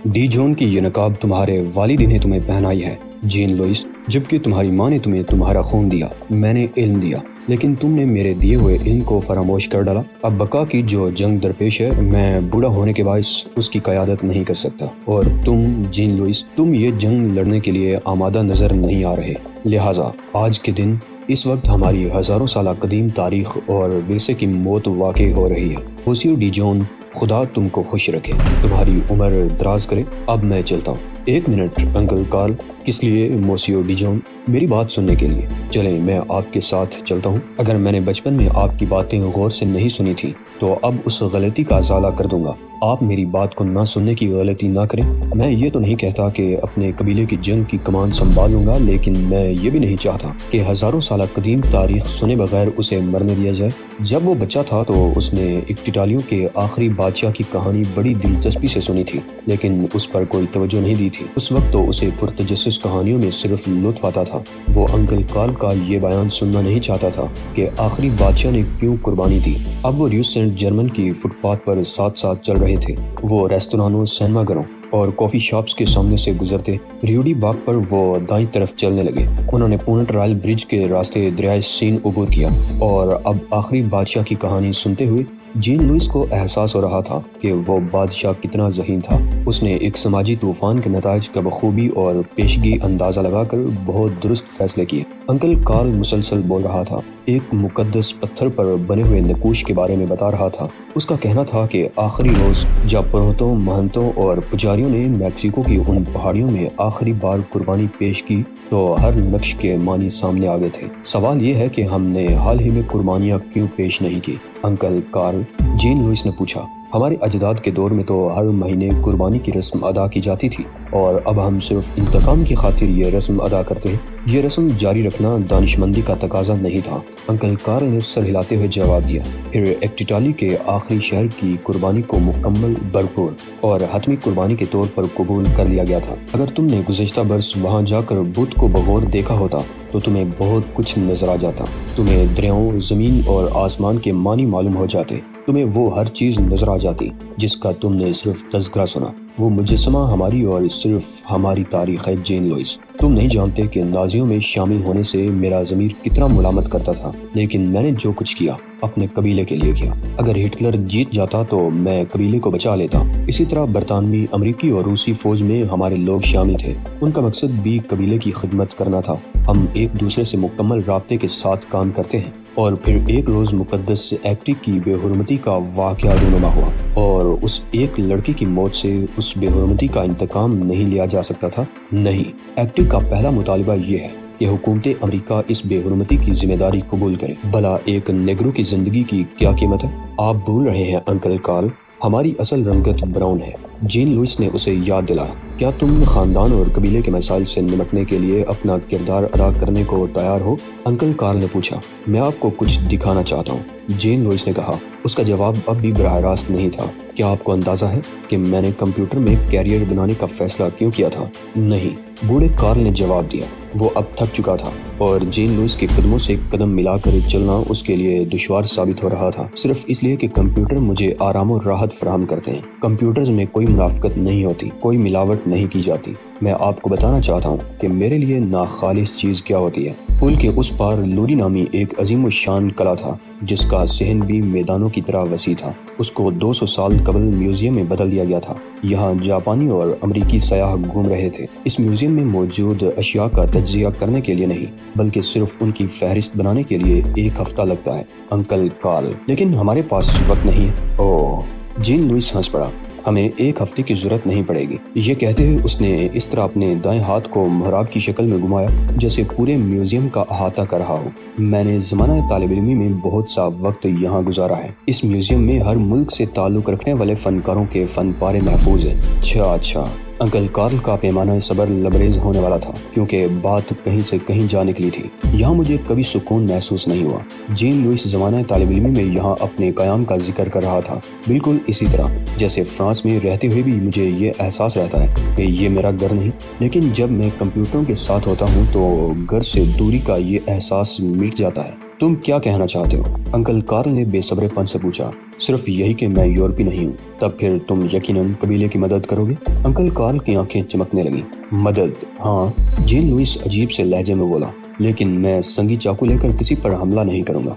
D جون کی یہ نقاب تمہارے والد نے تمہیں پہنائی ہے جین لوئس، جبکہ تمہاری ماں نے تمہیں تمہارا خون دیا، میں نے علم دیا، لیکن تم نے میرے دیے ہوئے علم کو فراموش کر ڈالا۔ اب بقا کی جو جنگ درپیش ہے، میں بوڑھا ہونے کے باعث اس کی قیادت نہیں کر سکتا، اور تم جین لوئس، تم یہ جنگ لڑنے کے لیے آمادہ نظر نہیں آ رہے۔ لہٰذا آج کے دن، اس وقت ہماری ہزاروں سالہ قدیم تاریخ اور ورثے کی موت واقع ہو رہی ہے۔ موسیو ڈی جون، خدا تم کو خوش رکھے، تمہاری عمر دراز کرے۔ اب میں چلتا ہوں۔ 1 منٹ انکل کارل۔ کس لیے موسیو ڈی جون؟ میری بات سننے کے لیے۔ چلیں میں آپ کے ساتھ چلتا ہوں۔ اگر میں نے بچپن میں آپ کی باتیں غور سے نہیں سنی تھی تو اب اس غلطی کا ازالہ کر دوں گا۔ آپ میری بات کو نہ سننے کی غلطی نہ کریں۔ میں یہ تو نہیں کہتا کہ اپنے قبیلے کی جنگ کی کمان سنبھال لوں گا، لیکن میں یہ بھی نہیں چاہتا کہ ہزاروں سالہ قدیم تاریخ سنے بغیر اسے مرنے دیا جائے۔ جب وہ بچہ تھا تو اس نے اقتداریوں کے آخری بادشاہ کی کہانی بڑی دلچسپی سے سنی تھی، لیکن اس پر کوئی توجہ نہیں دی تھی۔ اس وقت تو اسے پرتجسس کہانیوں میں صرف لطف آتا تھا۔ وہ انکل کارل کا یہ بیان سننا نہیں چاہتا تھا کہ آخری بادشاہ نے کیوں قربانی دی۔ اب وہ ریوس سینٹ جرمن کی فٹ پاتھ پر ساتھ ساتھ چل رہے تھے۔ وہ ریستورانوں، سینما گھروں اور کافی شاپس کے سامنے سے گزرتے۔ ریوڈی باغ پر وہ دائیں طرف چلنے لگے۔ انہوں نے پونٹ رائل برج کے راستے دریائے سین عبور کیا، اور اب آخری بادشاہ کی کہانی سنتے ہوئے جین لوئس کو احساس ہو رہا تھا کہ وہ بادشاہ کتنا ذہین تھا۔ اس نے ایک سماجی طوفان کے نتائج کا بخوبی اور پیشگی اندازہ لگا کر بہت درست فیصلے کیے۔ انکل کارل مسلسل بول رہا تھا، ایک مقدس پتھر پر بنے ہوئے نقوش کے بارے میں بتا رہا تھا۔ اس کا کہنا تھا کہ آخری روز جب پروہتوں، مہنتوں اور پجاریوں نے میکسیکو کی ان پہاڑیوں میں آخری بار قربانی پیش کی تو ہر نقش کے معنی سامنے آ گئے تھے۔ سوال یہ ہے کہ ہم نے حال ہی میں قربانیاں کیوں پیش نہیں کی؟ انکل کارل، جین لوئس نے پوچھا۔ ہمارے اجداد کے دور میں تو ہر مہینے قربانی کی رسم ادا کی جاتی تھی، اور اب ہم صرف انتقام کی خاطر یہ رسم ادا کرتے ہیں۔ یہ رسم جاری رکھنا دانشمندی کا تقاضا نہیں تھا، انکل کارل نے سر ہلاتے ہوئے جواب دیا۔ پھر ایکٹیٹالی کے آخری شہر کی قربانی کو مکمل، بھرپور اور حتمی قربانی کے طور پر قبول کر لیا گیا تھا۔ اگر تم نے گزشتہ برس وہاں جا کر بت کو بغور دیکھا ہوتا تو تمہیں بہت کچھ نظر آ جاتا۔ تمہیں دریاؤں، زمین اور آسمان کے معنی معلوم ہو جاتے۔ تمہیں وہ ہر چیز نظر آ جاتی جس کا تم نے صرف تذکرہ سنا۔ وہ مجسمہ ہماری اور صرف ہماری تاریخ ہے جین لوئس۔ تم نہیں جانتے کہ نازیوں میں شامل ہونے سے میرا ضمیر کتنا ملامت کرتا تھا، لیکن میں نے جو کچھ کیا اپنے قبیلے کے لیے کیا۔ اگر ہٹلر جیت جاتا تو میں قبیلے کو بچا لیتا۔ اسی طرح برطانوی، امریکی اور روسی فوج میں ہمارے لوگ شامل تھے۔ ان کا مقصد بھی قبیلے کی خدمت کرنا تھا۔ ہم ایک دوسرے سے مکمل رابطے کے ساتھ کام کرتے ہیں۔ اور پھر ایک روز مقدس ایکٹی کی بے حرمتی کا واقعہ رونما ہوا، اور اس ایک لڑکی کی موت سے اس بے حرمتی کا انتقام نہیں لیا جا سکتا تھا۔ نہیں، ایکٹی کا پہلا مطالبہ یہ ہے کہ حکومت امریکہ اس بے حرمتی کی ذمہ داری قبول کرے۔ بھلا ایک نیگرو کی زندگی کی کیا قیمت ہے؟ آپ بھول رہے ہیں انکل کارل، ہماری اصل رنگت براؤن ہے۔ جین لوئس نے اسے یاد دلایا۔ کیا تم خاندان اور قبیلے کے مسائل سے نمٹنے کے لیے اپنا کردار ادا کرنے کو تیار ہو؟ انکل کارل نے پوچھا۔ میں آپ کو کچھ دکھانا چاہتا ہوں، جین لوئس نے کہا۔ اس کا جواب اب بھی براہ راست نہیں تھا۔ کیا آپ کو اندازہ ہے کہ میں نے کمپیوٹر میں کیریئر بنانے کا فیصلہ کیوں کیا تھا؟ نہیں، بوڑھے کارل نے جواب دیا۔ وہ اب تھک چکا تھا، اور جین لوئس کے قدموں سے قدم ملا کر چلنا اس کے لیے دشوار ثابت ہو رہا تھا، صرف اس لیے کہ کمپیوٹر مجھے آرام و راحت فراہم کرتے ہیں۔ کمپیوٹرز میں کوئی منافقت نہیں ہوتی، کوئی ملاوٹ نہیں کی جاتی۔ میں آپ کو بتانا چاہتا ہوں کہ میرے لیے ناخالص چیز کیا ہوتی ہے۔ پل کے اس پار لوری نامی ایک عظیم الشان قلعہ تھا، جس کا صحن بھی میدانوں کی طرح وسیع تھا۔ اس کو 200 سال قبل میوزیم میں بدل دیا گیا تھا۔ یہاں جاپانی اور امریکی سیاح گھوم رہے تھے۔ اس میوزیم میں موجود اشیاء کا تجزیہ کرنے کے لیے نہیں، بلکہ صرف ان کی فہرست بنانے کے لیے 1 ہفتہ لگتا ہے انکل کارل۔ لیکن ہمارے پاس وقت نہیں ہے۔ اوہ، جین لوئس ہنس پڑا۔ ہمیں 1 ہفتے کی ضرورت نہیں پڑے گی۔ یہ کہتے ہوئے اس نے اس طرح اپنے دائیں ہاتھ کو محراب کی شکل میں گھمایا جیسے پورے میوزیم کا احاطہ کر رہا ہو۔ میں نے زمانہ طالب علمی میں بہت سا وقت یہاں گزارا ہے۔ اس میوزیم میں ہر ملک سے تعلق رکھنے والے فنکاروں کے فن پارے محفوظ ہیں۔ اچھا۔ انکل کارل کا پیمانہ صبر لبریز ہونے والا تھا، کیونکہ بات کہیں سے کہیں جا نکلی تھی۔ یہاں مجھے کبھی سکون محسوس نہیں ہوا۔ جین لوئس زمانہ طالب علمی میں یہاں اپنے قیام کا ذکر کر رہا تھا، بالکل اسی طرح جیسے فرانس میں رہتے ہوئے بھی مجھے یہ احساس رہتا ہے کہ یہ میرا گھر نہیں۔ لیکن جب میں کمپیوٹروں کے ساتھ ہوتا ہوں تو گھر سے دوری کا یہ احساس مٹ جاتا ہے۔ تم کیا کہنا چاہتے ہو؟ انکل کارل نے بے صبرے پن سے پوچھا۔ صرف یہی کہ میں یورپی نہیں ہوں، تب پھر تم یقیناً قبیلے کی مدد کرو گے؟ انکل کارل کی آنکھیں چمکنے لگیں۔ مدد؟ ہاں، جین لوئس عجیب سے لہجے میں بولا، لیکن میں سنگی چاقو لے کر کسی پر حملہ نہیں کروں گا۔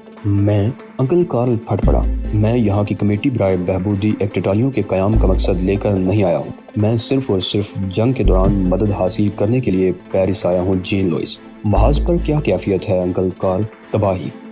انکل کارل پھٹ پڑا، میں یہاں کی کمیٹی برائے بہبودی ایکٹٹالیوں کے قیام کا مقصد لے کر نہیں آیا ہوں۔ میں صرف اور صرف جنگ کے دوران مدد حاصل کرنے کے لیے پیرس آیا ہوں۔ جین لوئس، محاذ پر کیا کیفیت ہے انکل کارل؟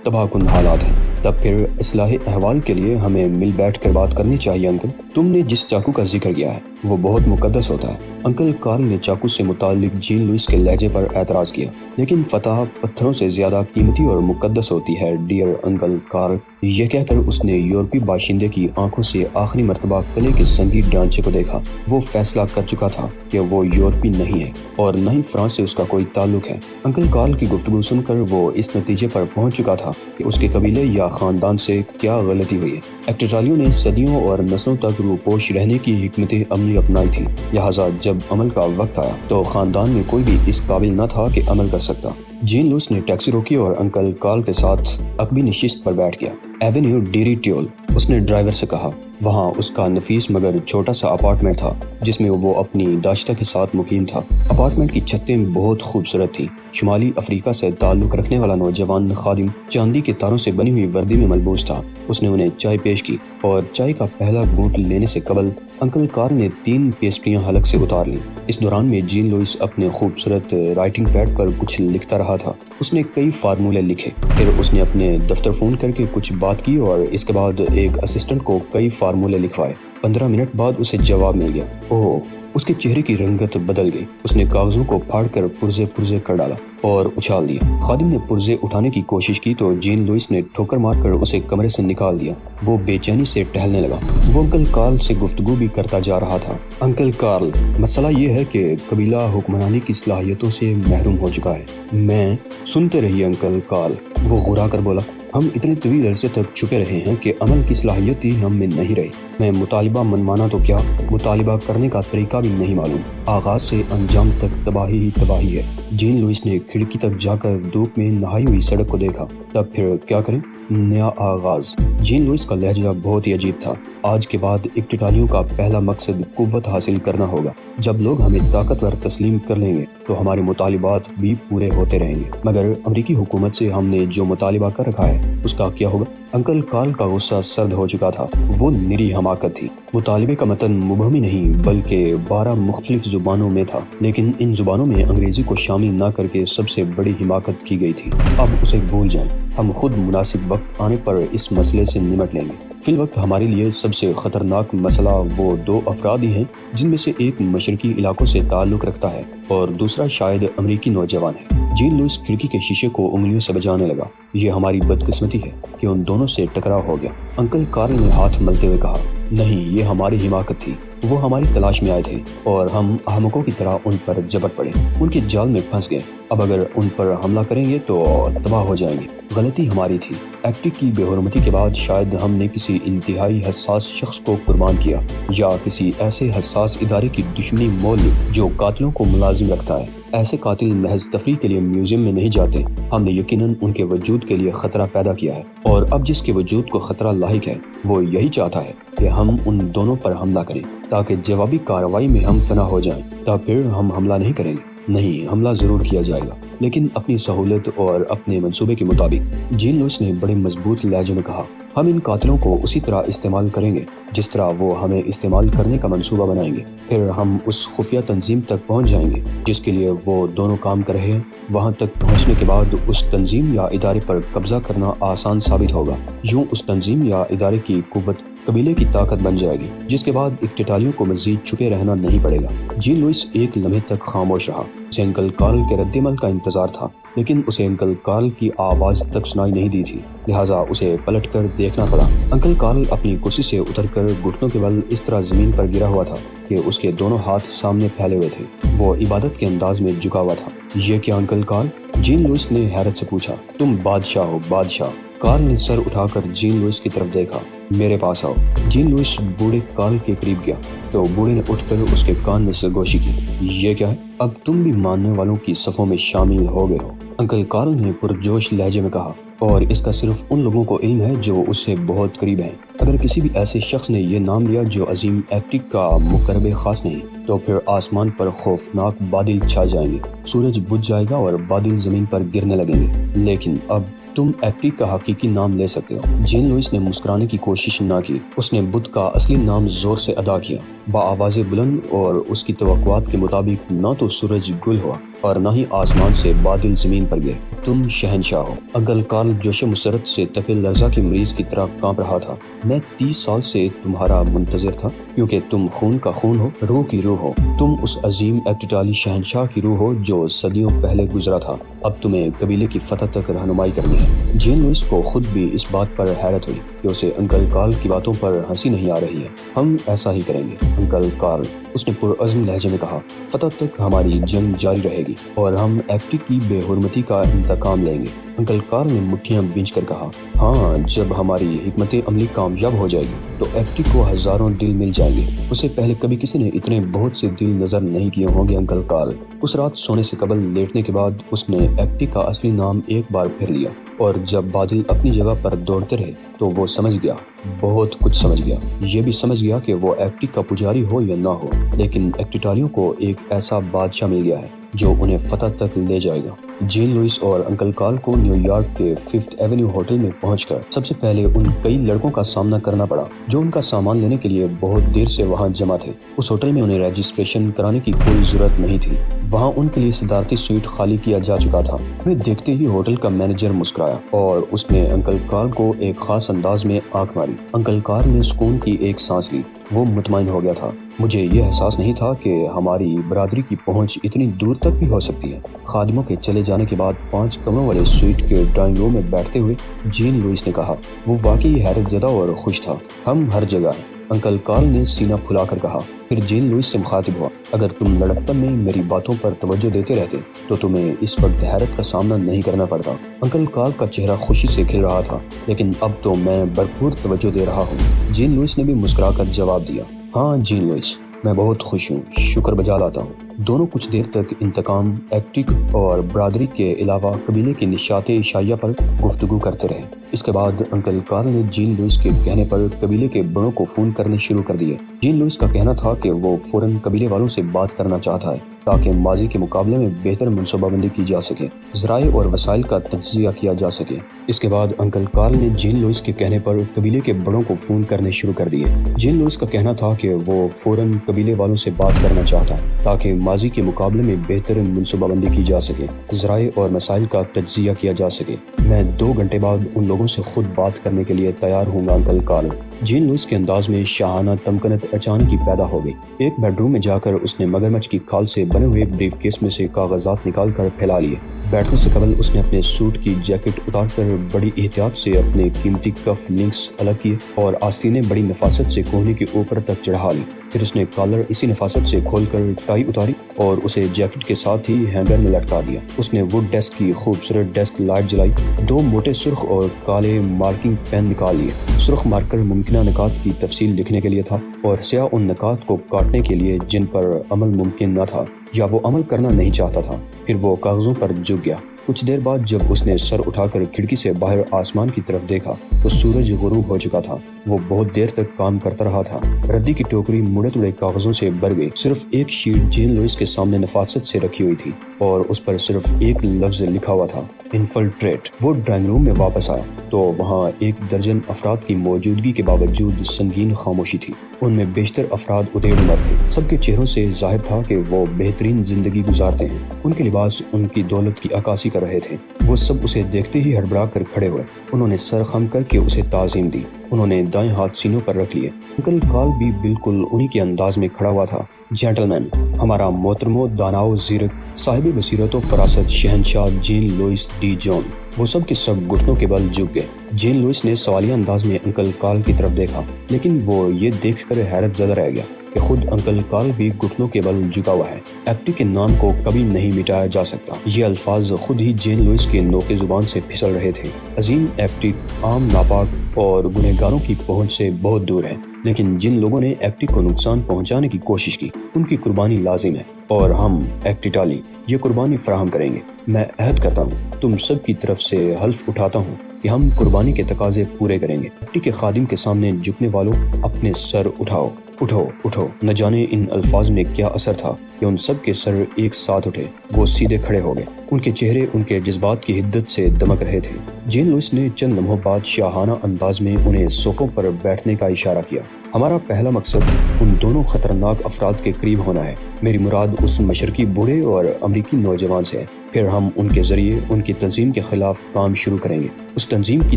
تباہ کن حالات ہیں۔ تب پھر اصلاح احوال کے لیے ہمیں مل بیٹھ کر بات کرنی چاہیے انکل۔ تم نے جس چاقو کا ذکر کیا ہے وہ بہت مقدس ہوتا ہے۔ انکل کارل نے چاقو سے متعلق جین لوئس کے لہجے پر اعتراض کیا، لیکن فتح پتھروں سے زیادہ قیمتی اور مقدس ہوتی ہے ڈیئر انکل کارل۔ یہ کہہ کر اس نے یورپی باشندے کی آنکھوں سے آخری مرتبہ قلعے کے سنگی ڈھانچے کو دیکھا۔ وہ فیصلہ کر چکا تھا کہ وہ یورپی نہیں ہے اور نہ ہی فرانس سے اس کا کوئی تعلق ہے۔ انکل کارل کی گفتگو سن کر وہ اس نتیجے پر پہنچ چکا تھا کہ اس کے قبیلے یا خاندان سے کیا غلطی ہوئی ہے۔ ایکٹٹالیوں نے صدیوں اور نسلوں تک روپوش رہنے کی حکمت عملی اپنائی تھی، لہٰذا جب عمل کا وقت آیا تو خاندان میں کوئی بھی اس قابل نہ تھا کہ عمل کر سکتا۔ جین لوئس نے ٹیکسی روکی اور انکل کارل کے ساتھ عقبی نشست پر بیٹھ گیا۔ ایونیو ڈیری ٹیول، اس نے ڈرائیور سے کہا۔ وہاں اس کا نفیس مگر چھوٹا سا اپارٹمنٹ تھا جس میں وہ اپنی داشتہ کے ساتھ مقیم تھا۔ اپارٹمنٹ کی چھتیں بہت خوبصورت تھیں۔ شمالی افریقہ سے تعلق رکھنے والا نوجوان خادم چاندی کے تاروں سے بنی ہوئی وردی میں ملبوس تھا۔ اس نے انہیں چائے پیش کی اور چائے کا پہلا گھونٹ لینے سے قبل انکل کارل نے 3 پیسٹریاں حلق سے اتار لیں۔ اس دوران میں جین لوئس اپنے خوبصورت رائٹنگ پیڈ پر کچھ لکھتا رہا تھا۔ اس نے کئی فارمولے لکھے، پھر اس نے اپنے دفتر فون کر کے کچھ بات کی اور اس کے بعد ایک اسسٹنٹ کو کئی فارمولے لکھوائے۔ 15 منٹ بعد اسے جواب مل گیا۔ اوہ، اس کے چہرے کی رنگت بدل گئی۔ اس نے کاغذوں کو پھاڑ کر پرزے کر ڈالا اور اچھال دیا۔ خادم نے پرزے اٹھانے کی کوشش کی تو جین لوئس نے ٹھوکر مار کر اسے کمرے سے نکال دیا۔ وہ بے چینی سے ٹہلنے لگا۔ وہ انکل کارل سے گفتگو بھی کرتا جا رہا تھا۔ انکل کارل، مسئلہ یہ ہے کہ قبیلہ حکمرانی کی صلاحیتوں سے محروم ہو چکا ہے۔ سنتے رہیے انکل کارل، وہ غرا کر بولا۔ ہم اتنے طویل عرصے تک چھپے رہے ہیں کہ عمل کی صلاحیت ہی ہم میں نہیں رہی۔ میں مطالبہ منوانا تو کیا، مطالبہ کرنے کا طریقہ بھی نہیں معلوم۔ آغاز سے انجام تک تباہی ہی تباہی ہے۔ جین لوئس نے کھڑکی تک جا کر دھوپ میں نہائی ہوئی سڑک کو دیکھا۔ تب پھر کیا کریں؟ نیا آغاز۔ جین لوئس کا لہجہ بہت ہی عجیب تھا۔ آج کے بعد ایکٹٹالیوں کا پہلا مقصد قوت حاصل کرنا ہوگا۔ جب لوگ ہمیں طاقتور تسلیم کر لیں گے تو ہمارے مطالبات بھی پورے ہوتے رہیں گے۔ مگر امریکی حکومت سے ہم نے جو مطالبہ کر رکھا ہے اس کا کیا ہوگا؟ انکل کارل کا غصہ سرد ہو چکا تھا۔ وہ نری حماقت تھی۔ مطالبے کا متن مبہمی نہیں بلکہ 12 مختلف زبانوں میں تھا، لیکن ان زبانوں میں انگریزی کو شامل نہ کر کے سب سے بڑی حماقت کی گئی تھی۔ اب اسے بھول جائیں، ہم خود مناسب وقت آنے پر اس مسئلے سے نمٹ لیں گے۔ فی الوقت ہمارے لیے سب سے خطرناک مسئلہ وہ 2 افراد ہی ہیں جن میں سے ایک مشرقی علاقوں سے تعلق رکھتا ہے اور دوسرا شاید امریکی نوجوان ہے۔ جین لوئس کھڑکی کے شیشے کو انگلیوں سے بجانے لگا۔ یہ ہماری بدقسمتی ہے کہ ان دونوں سے ٹکراؤ ہو گیا۔ انکل کارل نے ہاتھ ملتے ہوئے کہا، نہیں، یہ ہماری حماقت تھی۔ وہ ہماری تلاش میں آئے تھے اور ہم احمقوں کی طرح ان پر جبٹ پڑے، ان کے جال میں پھنس گئے۔ اب اگر ان پر حملہ کریں گے تو تباہ ہو جائیں گے۔ غلطی ہماری تھی۔ ایکٹی کی بے حرمتی کے بعد شاید ہم نے کسی انتہائی حساس شخص کو قربان کیا یا کسی ایسے حساس ادارے کی دشمنی مول لی جو قاتلوں کو ملازم رکھتا ہے۔ ایسے قاتل محض تفریح کے لیے میوزیم میں نہیں جاتے۔ ہم نے یقیناً ان کے وجود کے لیے خطرہ پیدا کیا ہے اور اب جس کے وجود کو خطرہ لاحق ہے وہ یہی چاہتا ہے کہ ہم ان دونوں پر حملہ کریں تاکہ جوابی کارروائی میں ہم فنا ہو جائیں۔ تب پھر ہم حملہ نہیں کریں گے۔ نہیں، حملہ ضرور کیا جائے گا، لیکن اپنی سہولت اور اپنے منصوبے کے مطابق۔ جین لوئس نے بڑے مضبوط لہجے میں کہا، ہم ان قاتلوں کو اسی طرح استعمال کریں گے جس طرح وہ ہمیں استعمال کرنے کا منصوبہ بنائیں گے۔ پھر ہم اس خفیہ تنظیم تک پہنچ جائیں گے جس کے لیے وہ دونوں کام کر رہے ہیں۔ وہاں تک پہنچنے کے بعد اس تنظیم یا ادارے پر قبضہ کرنا آسان ثابت ہوگا۔ یوں اس تنظیم یا ادارے کی قوت قبیلے کی طاقت بن جائے گی، جس کے بعد ایکٹٹالیوں کو مزید چھپے رہنا نہیں پڑے گا۔ جین لوئس ایک لمحے تک خاموش رہا۔ اسے انکل کارل کے رد عمل کا انتظار تھا، لیکن اسے انکل کارل کی آواز تک سنائی نہیں دی تھی، لہٰذا اسے پلٹ کر دیکھنا پڑا۔ انکل کارل اپنی کرسی سے اتر کر گھٹنوں کے بل اس طرح زمین پر گرا ہوا تھا کہ اس کے دونوں ہاتھ سامنے پھیلے ہوئے تھے۔ وہ عبادت کے انداز میں جھکا ہوا تھا۔ یہ کیا انکل کارل؟ جین لوئس نے حیرت سے پوچھا۔ تم بادشاہ ہو، بادشاہ۔ کارل نے سر اٹھا کر جین لوئس کی طرف دیکھا۔ میرے پاس آؤ۔ جین لوئس بوڑھے کارل کے قریب گیا تو بوڑھے نے اٹھ کر اس کے کان میں سرگوشی کی۔ یہ کیا ہے؟ اب تم بھی ماننے والوں کی صفوں میں شامل ہو گئے ہو، انکل کارل نے پرجوش لہجے میں کہا۔ اور اس کا صرف ان لوگوں کو علم ہے جو اس سے بہت قریب ہیں۔ اگر کسی بھی ایسے شخص نے یہ نام لیا جو عظیم ایکٹک کا مقرب خاص نہیں، تو پھر آسمان پر خوفناک بادل چھا جائیں گے، سورج بجھ جائے گا اور بادل زمین پر گرنے لگیں گے۔ لیکن اب تم ایکٹک کا حقیقی نام لے سکتے ہو۔ جین لوئس نے مسکرانے کی کوشش نہ کی۔ اس نے بدھ کا اصلی نام زور سے ادا کیا، بآواز بلند، اور اس کی توقعات کے مطابق نہ تو سورج گل ہوا اور نہ ہی آسمان سے بادل زمین پر گرے۔ تم شہنشاہ ہو۔ انکل کارل جوش مسرت سے تپے لرزہ کے مریض کی طرح کانپ رہا تھا۔ میں 30 سال سے تمہارا منتظر تھا، کیونکہ تم خون کا خون ہو، روح کی روح ہو۔ تم اس عظیم ایکٹیٹالی شہنشاہ کی روح ہو جو صدیوں پہلے گزرا تھا۔ اب تمہیں قبیلے کی فتح تک رہنمائی کرنی ہے۔ جین لوئس کو خود بھی اس بات پر حیرت ہوئی کہ اسے انکل کارل کی باتوں پر ہنسی نہیں آ رہی ہے۔ ہم ایسا ہی کریں گے انکل کارل، اس نے پرعزم لہجے میں کہا۔ فتح تک ہماری جنگ جاری رہے گی اور ہم ایکٹک کی بے حرمتی کا انتقام لیں گے۔ انکل کارل نے مٹھیاں بھینچ کر کہا، ہاں، جب ہماری حکمت عملی کامیاب ہو جائے گی تو ایکٹک کو ہزاروں دل مل جائیں گے۔ اسے پہلے کبھی کسی نے اتنے بہت سے دل نظر نہیں کیے ہوں گے انکل کارل۔ اس رات سونے سے قبل لیٹنے کے بعد اس نے ایکٹک کا اصلی نام ایک بار پھر لیا، اور جب بادل اپنی جگہ پر دوڑتے رہے تو وہ سمجھ گیا، بہت کچھ سمجھ گیا۔ یہ بھی سمجھ گیا کہ وہ ایکٹک کا پجاری ہو یا نہ ہو، لیکن ایکٹیٹالیوں کو ایک ایسا بادشاہ مل گیا ہے جو انہیں فتح تک لے جائے گا۔ جین لوئس اور انکل کارل کو نیو یارک کے 5th ایونیو ہوٹل میں پہنچ کر سب سے پہلے ان کئی لڑکوں کا سامنا کرنا پڑا جو ان کا سامان لینے کے لیے بہت دیر سے وہاں جمع تھے۔ اس ہوٹل میں انہیں رجسٹریشن کرانے کی کوئی ضرورت نہیں تھی، وہاں ان کے لیے صدارتی سویٹ خالی کیا جا چکا تھا۔ انہیں دیکھتے ہی ہوٹل کا مینیجر مسکرایا اور اس نے انکل کارل کو ایک خاص انداز میں آنکھ ماری۔ انکل کارل نے سکون کی ایک سانس لی، وہ مطمئن ہو گیا تھا۔ مجھے یہ احساس نہیں تھا کہ ہماری برادری کی پہنچ اتنی دور تک بھی ہو سکتی ہے۔ خادموں کے چلے جانے کے بعد 5 کمروں والے سویٹ کے ڈرائنگ روم میں بیٹھتے ہوئے جین لوئس نے کہا۔ وہ واقعی حیرت زدہ اور خوش تھا۔ ہم ہر جگہ ہیں، انکل کارل نے سینہ پھلا کر کہا۔ پھر جین لوئس سے مخاطب ہوا، اگر تم لڑکپن میں میری باتوں پر توجہ دیتے رہتے تو تمہیں اس وقت حیرت کا سامنا نہیں کرنا پڑتا۔ انکل کارل کا چہرہ خوشی سے کھل رہا تھا، لیکن اب تو میں بھرپور توجہ دے رہا ہوں۔ جین لوئس نے بھی مسکرا کر جواب دیا، ہاں جین لوئس، میں بہت خوش ہوں، شکر بجا لاتا ہوں۔ دونوں کچھ دیر تک انتقام، ایکٹک اور برادری کے علاوہ قبیلے کی نشاط عشائیہ پر گفتگو کرتے رہے۔ اس کے بعد انکل کارل نے جین لوئس کے کہنے پر قبیلے کے بڑوں کو فون کرنے شروع کر دیے۔ جین لوئس کا کہنا تھا کہ وہ فوراً قبیلے والوں سے بات کرنا چاہتا ہے تاکہ ماضی کے مقابلے میں بہتر منصوبہ بندی کی جا سکے، ذرائع اور وسائل کا تجزیہ کیا جا سکے۔ اس کے بعد انکل کارل نے جین لوئس کے کہنے پر قبیلے کے بڑوں کو فون کرنے شروع کر دیے۔ جین لوئس کا کہنا تھا کہ وہ فوراً قبیلے والوں سے بات کرنا چاہتا ہے تاکہ ماضی کے مقابلے میں بہتر منصوبہ بندی کی جا سکے، ذرائع اور مسائل کا تجزیہ کیا جا سکے۔ میں 2 گھنٹے بعد ان لوگوں سے خود بات کرنے کے لیے تیار ہوں گا انکل کارل۔ جین لوئس کے انداز میں شاہانہ تمکنت اچانک ہی پیدا ہو گئی۔ ایک بیڈ روم میں جا کر اس نے مگرمچھ کی کھال سے بنے ہوئے بریف کیس میں سے کاغذات نکال کر پھیلا لیے۔ بیٹھنے سے قبل اس نے اپنے سوٹ کی جیکٹ اتار کر بڑی احتیاط سے اپنے قیمتی کف لنکس الگ کیے اور آستینیں بڑی نفاست سے کوہنی کے اوپر تک چڑھا لی۔ پھر اس نے کالر اسی نفاست سے کھول کر ٹائی اتاری اور اسے جیکٹ کے ساتھ ہی ہینگر میں لٹکا دیا۔ اس نے ووڈ ڈیسک کی خوبصورت ڈیسک لائٹ جلائی، 2 موٹے سرخ اور کالے مارکنگ پین نکال لیے۔ سرخ مارکر ممکنہ نکات کی تفصیل لکھنے کے لیے تھا اور سیاہ ان نکات کو کاٹنے کے لیے جن پر عمل ممکن نہ تھا یا وہ عمل کرنا نہیں چاہتا تھا۔ پھر وہ کاغذوں پر جھک گیا۔ کچھ دیر بعد جب اس نے سر اٹھا کر کھڑکی سے باہر آسمان کی طرف دیکھا تو سورج غروب ہو چکا تھا۔ وہ بہت دیر تک کام کرتا رہا تھا۔ ردی کی ٹوکری مڑے توڑے کاغذوں سے بھر گئی۔ صرف ایک شیٹ جین لوئس کے سامنے نفاست سے رکھی ہوئی تھی اور اس پر صرف ایک لفظ لکھا ہوا تھا، انفلٹریٹ۔ وہ ڈرائنگ روم میں واپس آیا تو وہاں 1 درجن افراد کی موجودگی کے باوجود سنگین خاموشی تھی۔ ان میں بیشتر افراد ادھیڑ عمر تھے۔ سب کے چہروں سے ظاہر تھا کہ وہ بہترین زندگی گزارتے ہیں۔ ان کے لباس ان کی دولت کی عکاسی کر رہے تھے۔ وہ سب اسے دیکھتے ہی ہڑبڑا کر کھڑے ہوئے۔ انہوں نے سر خم کر کے اسے تعظیم دی۔ انہوں نے دائیں ہاتھ سینوں پر رکھ لیے۔ انکل کارل بھی بالکل انہی کے انداز میں کھڑا ہوا تھا۔ جینٹلمین، ہمارا محترم و دانا و زیرک، صاحب بصیرت و فراست، شہنشاہ جین لوئس ڈی جون۔ وہ سب کے سب گھٹنوں کے بل جھک گئے۔ جین لوئس نے سوالیہ انداز میں انکل کارل کی طرف دیکھا، لیکن وہ یہ دیکھ کر حیرت زدہ رہ گیا کہ خود انکل کارل بھی گھٹنوں کے بل جھکا ہوا ہے۔ ایکٹک کے نام کو کبھی نہیں مٹایا جا سکتا۔ یہ الفاظ خود ہی جین لوئس کے نوک زبان سے پھسل رہے تھے۔ عظیم ایکٹک عام ناپاک اور گنہگاروں کی پہنچ سے بہت دور ہے، لیکن جن لوگوں نے ایکٹک کو نقصان پہنچانے کی کوشش کی ان کی قربانی لازم ہے، اور ہم ایکٹیٹالی یہ قربانی فراہم کریں گے۔ میں عہد کرتا ہوں، تم سب کی طرف سے حلف اٹھاتا ہوں کہ ہم قربانی کے تقاضے پورے کریں گے۔ مٹی کے خادم کے سامنے جھکنے والوں اپنے سر اٹھاؤ، اٹھو اٹھو۔ نہ جانے ان الفاظ میں کیا اثر تھا کہ ان سب کے سر ایک ساتھ اٹھے۔ وہ سیدھے کھڑے ہو گئے، ان کے چہرے ان کے جذبات کی حدت سے دمک رہے تھے۔ جین لوئس نے چند لمحوں بعد شاہانہ انداز میں انہیں صوفوں پر بیٹھنے کا اشارہ کیا۔ ہمارا پہلا مقصد ان دونوں خطرناک افراد کے قریب ہونا ہے۔ میری مراد اس مشرقی بوڑھے اور امریکی نوجوان سے ہے۔ پھر ہم ان کے ذریعے ان کی تنظیم کے خلاف کام شروع کریں گے، اس تنظیم کی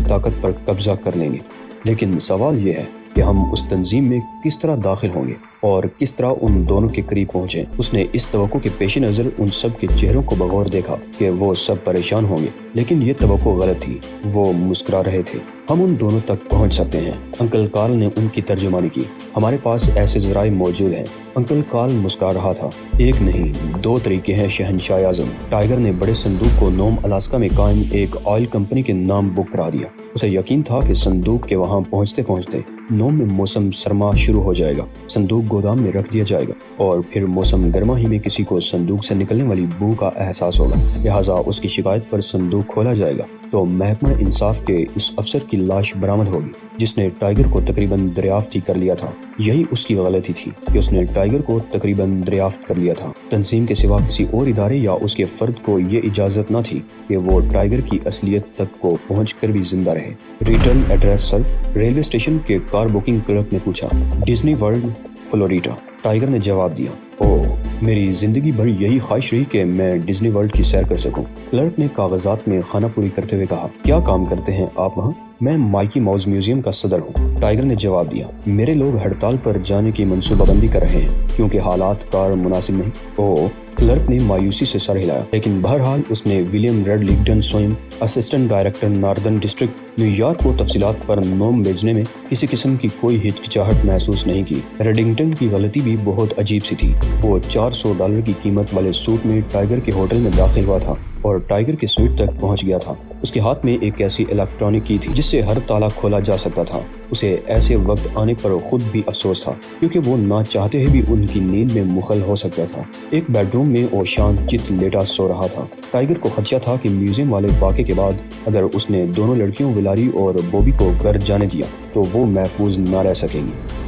طاقت پر قبضہ کر لیں گے۔ لیکن سوال یہ ہے کہ ہم اس تنظیم میں کس طرح داخل ہوں گے اور کس طرح ان دونوں کے قریب پہنچیں۔ اس نے اس توقع کے پیش نظر ان سب کے چہروں کو بغور دیکھا کہ وہ سب پریشان ہوں گے، لیکن یہ توقع غلط تھی۔ وہ مسکرا رہے تھے۔ ہم ان دونوں تک پہنچ سکتے ہیں، انکل کارل نے ان کی ترجمانی کی۔ ہمارے پاس ایسے ذرائع موجود ہیں۔ انکل کارل مسکرا رہا تھا۔ ایک نہیں، دو طریقے ہیں شہنشاہ اعظم۔ ٹائیگر نے بڑے صندوق کو نوم الاسکا میں قائم ایک آئل کمپنی کے نام بک کرا دیا۔ اسے یقین تھا کہ صندوق کے وہاں پہنچتے پہنچتے نوم میں موسم سرما شروع ہو جائے گا، صندوق گودام میں رکھ دیا جائے گا اور پھر موسم گرما ہی میں کسی کو صندوق سے نکلنے والی بو کا احساس ہوگا، لہٰذا اس کی شکایت پر صندوق کھولا جائے گا تو محکمہ انصاف کے اس افسر کی لاش برآمد ہوگی جس نے ٹائیگر کو تقریباً دریافت ہی کر لیا تھا۔ یہی اس کی غلطی تھی کہ اس نے ٹائیگر کو تقریباً دریافت کر لیا تھا۔ تنظیم کے سوا کسی اور ادارے یا اس کے فرد کو یہ اجازت نہ تھی کہ وہ ٹائیگر کی اصلیت تک کو پہنچ کر بھی زندہ رہے۔ ریٹرن ایڈریس سر؟ ریلوے اسٹیشن کے کار بکنگ کلرک نے پوچھا۔ ڈزنی ورلڈ، فلوریڈا، ٹائیگر نے جواب دیا۔ اوہ، میری زندگی بھر یہی خواہش رہی کہ میں ڈزنی ورلڈ کی سیر کر سکوں۔ کلرک نے کاغذات میں خانہ پوری کرتے ہوئے کہا۔ کیا کام کرتے ہیں آپ وہاں؟ میں مائکی ماؤز میوزیم کا صدر ہوں، ٹائیگر نے جواب دیا۔ میرے لوگ ہڑتال پر جانے کی منصوبہ بندی کر رہے ہیں کیونکہ حالات کار مناسب نہیں۔ اوہ، کلرک نے مایوسی سے سر ہلایا، لیکن بہرحال اس نے ولیم ریڈ لیگڈن سوئم، assistant director northern district, New York کو تفصیلات پر نوم بھیجنے میں کسی قسم کی کوئی ہچکچاہٹ محسوس نہیں کی۔ ریڈنگٹن کی غلطی بھی بہت عجیب سی تھی۔ وہ $400 کی قیمت والے سوٹ میں ٹائیگر کے ہوٹل میں داخل ہوا تھا اور ٹائیگر کی سویٹ تک پہنچ گیا تھا۔ اس کے ہاتھ میں ایک ایسی الیکٹرانک کی تھی جس سے ہر تالا کھولا جا سکتا تھا۔ اسے ایسے وقت آنے پر خود بھی افسوس تھا کیونکہ وہ نہ چاہتے ہوئے بھی ان کی نیند میں مخل ہو سکتا تھا۔ ایک بیڈ روم میں اوشان چت لیٹا سو رہا تھا۔ ٹائیگر کو خدشہ تھا کہ میوزیم والے واقعے کے بعد اگر اس نے دونوں لڑکیوں ولاری اور بوبی کو گھر جانے دیا تو وہ محفوظ نہ رہ سکیں گی۔